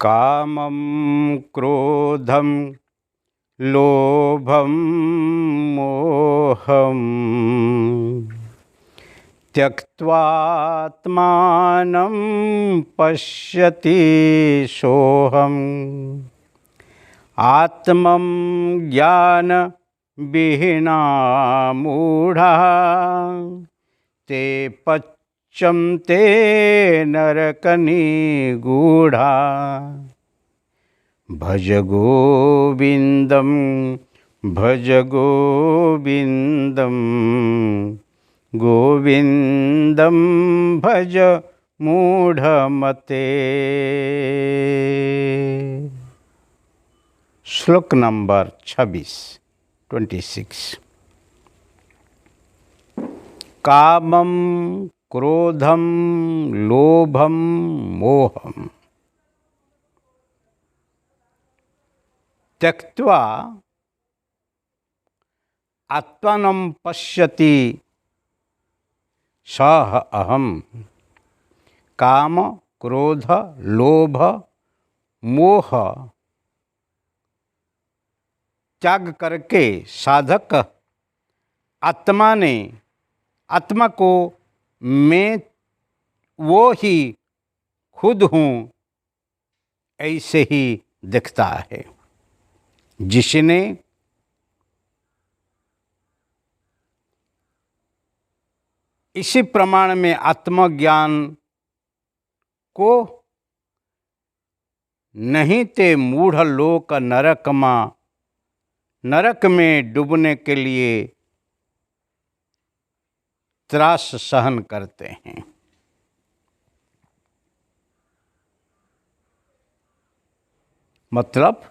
कामं क्रोधं लोभं मोहं त्यक्त्वात्मानं पश्यति सोऽहम् आत्मं ज्ञानविहीना मूढाः ते पच्यन्ते नरकनिगूढा भज गोविन्दं भज गोविन्दं गोविन्दं भज मूढ़मते। श्लोक नंबर 26। कामं क्रोधं लोभं मोहं त्यक्त्वा आत्मानं पश्यति सः अहम्। काम क्रोध लोभ मोह त्याग करके साधक आत्मा को मैं वो ही खुद हूँ ऐसे ही दिखता है। जिसने इसी प्रमाण में आत्मज्ञान को नहीं ते मूढ़ लोक नरक में डूबने के लिए त्रास सहन करते हैं। मतलब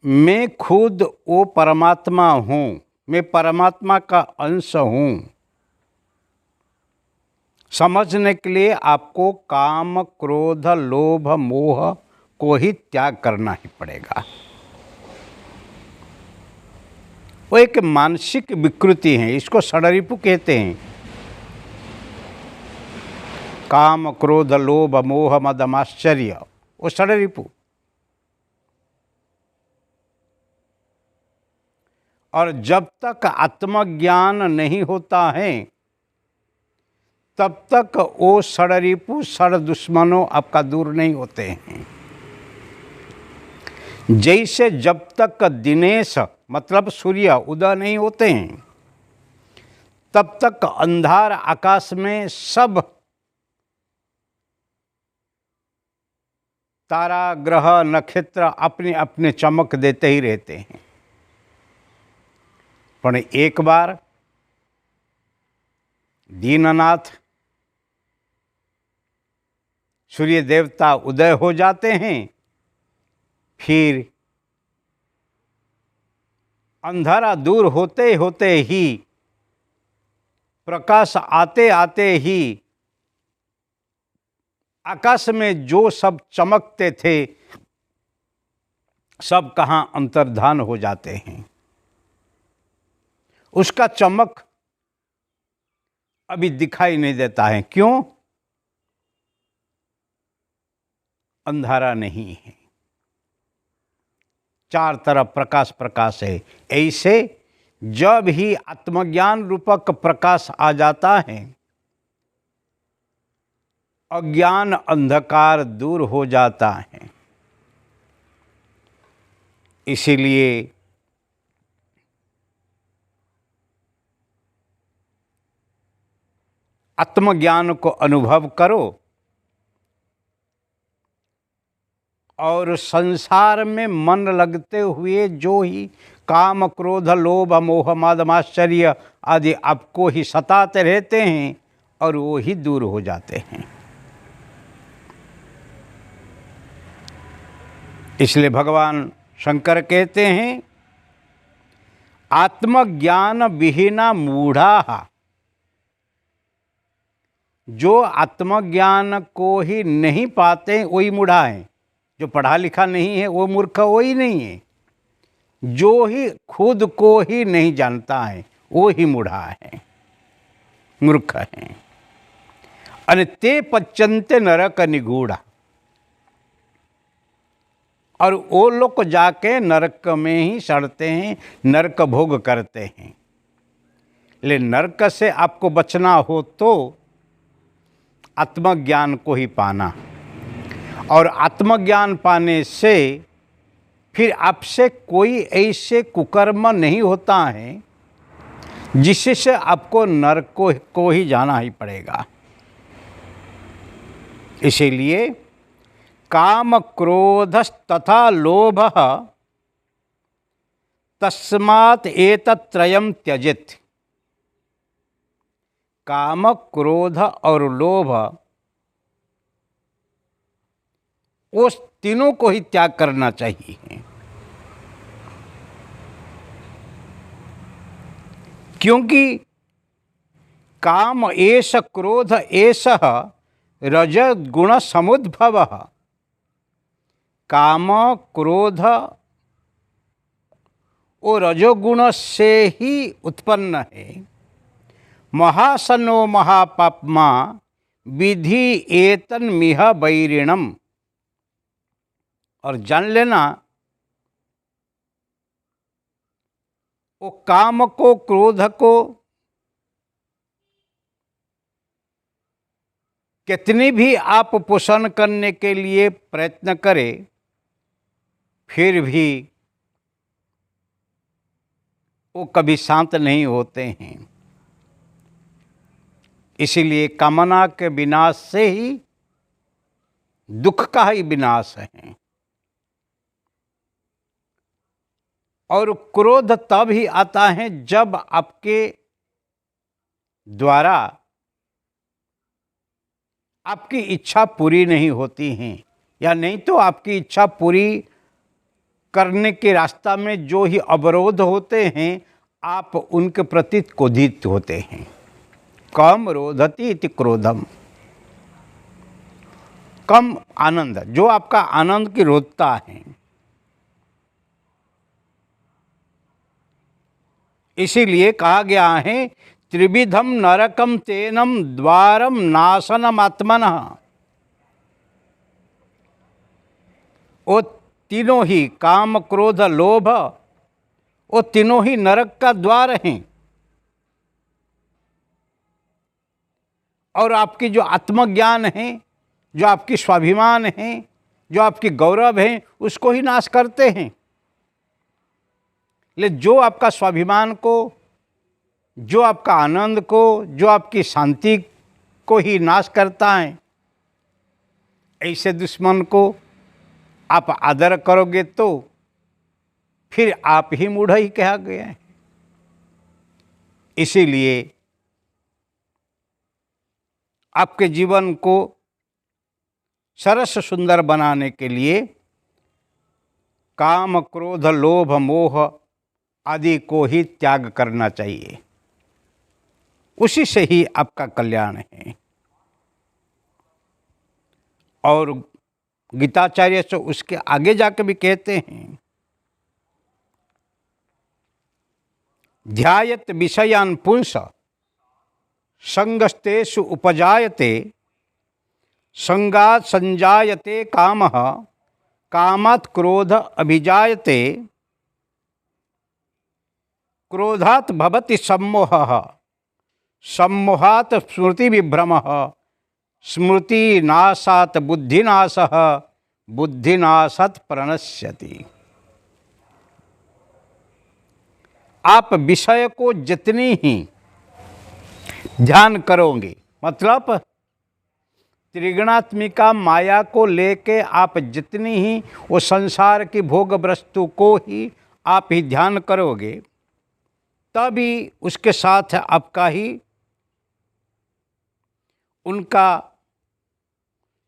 मैं खुद वो परमात्मा हूँ, मैं परमात्मा का अंश हूँ। समझने के लिए आपको काम क्रोध लोभ मोह को ही त्याग करना ही पड़ेगा। वो एक मानसिक विकृति है, इसको षड्रिपु कहते हैं। काम क्रोध लोभ मोह मद आश्चर्य, वो षड्रिपु। और जब तक आत्मज्ञान नहीं होता है तब तक वो षड्रिपु षड दुश्मनों आपका दूर नहीं होते हैं। जैसे जब तक दिनेश मतलब सूर्य उदय नहीं होते हैं तब तक अंधार आकाश में सब तारा ग्रह नक्षत्र अपने अपने चमक देते ही रहते हैं। पर एक बार दीननाथ सूर्य देवता उदय हो जाते हैं, फिर अंधारा दूर होते होते ही प्रकाश आते आते ही आकाश में जो सब चमकते थे सब कहाँ अंतर्धान हो जाते हैं। उसका चमक अभी दिखाई नहीं देता है। क्यों? अंधारा नहीं है, चार तरफ प्रकाश प्रकाश है। ऐसे जब ही आत्मज्ञान रूपक प्रकाश आ जाता है अज्ञान अंधकार दूर हो जाता है। इसीलिए आत्मज्ञान को अनुभव करो और संसार में मन लगते हुए जो ही काम क्रोध लोभ मोह मद आश्चर्य आदि आपको ही सताते रहते हैं और वो ही दूर हो जाते हैं। इसलिए भगवान शंकर कहते हैं आत्मज्ञान विहीना मूढ़ा। जो आत्मज्ञान को ही नहीं पाते वही मूढ़ा है। जो पढ़ा लिखा नहीं है वो मूर्ख वही नहीं है। जो ही खुद को ही नहीं जानता है वो ही मूढ़ा है, मूर्ख है। અને તે पच्यन्ते नरक निगूढ़ा, और वो लोग जाके नरक में ही सड़ते हैं, नरक भोग करते हैं। लेकिन नरक से आपको बचना हो तो आत्मज्ञान को ही पाना, और आत्मज्ञान पाने से फिर आपसे कोई ऐसे कुकर्म नहीं होता है जिससे आपको नरक को ही जाना ही पड़ेगा। इसीलिए काम क्रोध तथा लोभ तस्मात् एतत्त्रयम् त्यजेत्। काम क्रोध और लोभ उस तीनों को ही त्याग करना चाहिए, क्योंकि काम एष क्रोध एष रजगुण समुद्भव। काम क्रोध वो रजोगुण से ही उत्पन्न है। महासनो महापाप्मा विधि एतन मिह वैरिणम। और जान लेना, वो काम को क्रोध को कितनी भी आप पोषण करने के लिए प्रयत्न करें, फिर भी वो कभी शांत नहीं होते हैं। इसीलिए कामना के विनाश से ही दुख का ही विनाश है। और क्रोध तब ही आता है जब आपके द्वारा आपकी इच्छा पूरी नहीं होती है, या नहीं तो आपकी इच्छा पूरी करने के रास्ता में जो ही अवरोध होते हैं, आप उनके प्रति क्रोधित होते हैं। कम रोधति इति क्रोधम। कम आनंद, जो आपका आनंद की रोधता है। इसीलिए कहा गया है त्रिविधम नरकम तेनम द्वारम नाशनम आत्मनः। वो तीनों ही काम क्रोध लोभ, वो तीनों ही नरक का द्वार हैं। और आपकी जो आत्मज्ञान है, जो आपकी स्वाभिमान है, जो आपकी गौरव है, उसको ही नाश करते हैं। लेकिन जो आपका स्वाभिमान को, जो आपका आनंद को, जो आपकी शांति को ही नाश करता है, ऐसे दुश्मन को आप आदर करोगे तो फिर आप ही मूढ़ ही कहा गया है। इसीलिए आपके जीवन को सरस सुंदर बनाने के लिए काम क्रोध लोभ मोह आदि को ही त्याग करना चाहिए। उसी से ही आपका कल्याण है। और गीताचार्य से उसके आगे जाकर भी कहते हैं, ध्यायत विषयान पुंस संगस्तेषु उपजायते संगात् संजायते कामः कामात् क्रोध अभिजायते क्रोधात् भवति सम्मोहः सम्मोहात् स्मृति विभ्रमः स्मृतिनाशात् बुद्धिनाशः बुद्धिनाशात् प्रणश्यति। आप विषय को जितनी ही ध्यान करोगे, मतलब त्रिगुणात्मिका माया को लेके आप जितनी ही वो संसार की भोग वस्तु को ही आप ही ध्यान करोगे, तभी उसके साथ आपका ही उनका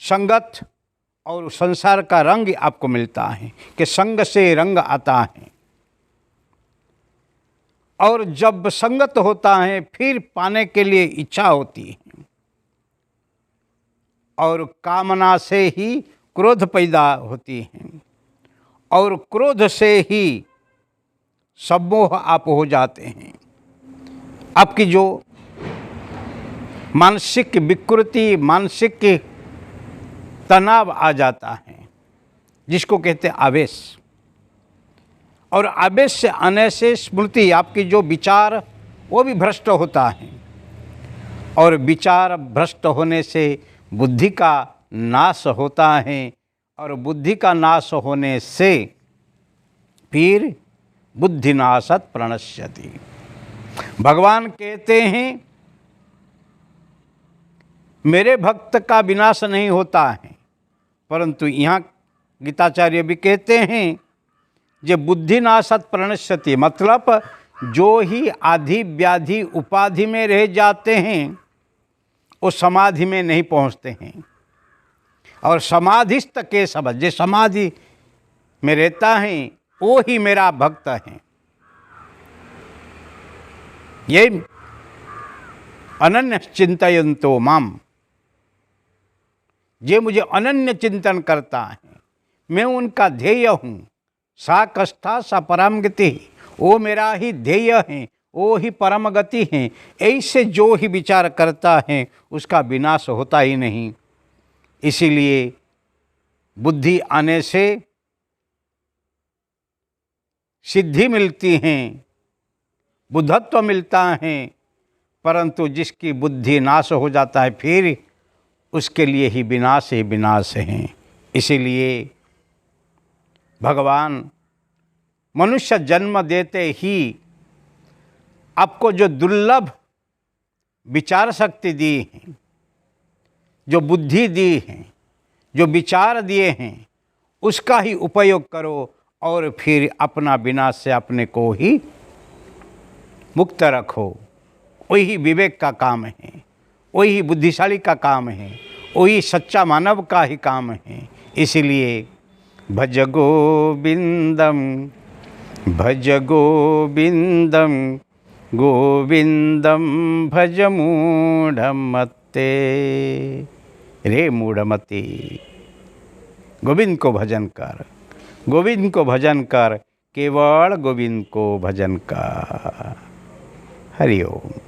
संगत और संसार का रंग आपको मिलता है कि संग से रंग आता है। और जब संगत होता है फिर पाने के लिए इच्छा होती है, और कामना से ही क्रोध पैदा होती है, और क्रोध से ही सम्मोह आप हो जाते हैं। आपकी जो मानसिक विकृति, मानसिक तनाव आ जाता है, जिसको कहते हैं आवेश। और आवेश से आने से स्मृति, आपकी जो विचार, वो भी भ्रष्ट होता है। और विचार भ्रष्ट होने से बुद्धि का नाश होता है। और बुद्धि का नाश होने से फिर बुद्धिनाशत प्रणश्यति। भगवान कहते हैं मेरे भक्त का विनाश नहीं होता है, परंतु यहाँ गीताचार्य भी कहते हैं जे बुद्धिनाशत प्रणश्यति, मतलब जो ही आधि व्याधि उपाधि में रह जाते हैं वो समाधि में नहीं पहुँचते हैं। और समाधिस्थ केशव, जो समाधि में रहता है वो ही मेरा भक्त है। ये अनन्य चिंतयन्तो माम, जे मुझे अनन्य चिंतन करता है, मैं उनका ध्येय हूँ। सा कष्टा सा परम गति, वो मेरा ही ध्येय है, वो ही परम गति है। ऐसे जो ही विचार करता है उसका विनाश होता ही नहीं। इसीलिए बुद्धि आने से सिद्धि मिलती है, बुद्धत्व मिलता है, परंतु जिसकी बुद्धि नाश हो जाता है फिर उसके लिए ही विनाश है। इसीलिए भगवान मनुष्य जन्म देते ही आपको जो दुर्लभ विचार शक्ति दी है, जो बुद्धि दी है, जो विचार दिए हैं, उसका ही उपयोग करो और फिर अपना विनाश से अपने को ही मुक्त रखो। वही विवेक का काम है, वही बुद्धिशाली का काम है, वही सच्चा मानव का ही काम है। इसीलिए भज गोविंदम, भज गोविंदम, गोविंदम भज मूढ़मते। रे मूढ़मती, गोविंद को भजन कर, गोविंद को भजन कर, केवल गोविंद को भजन कर। हरि ओम।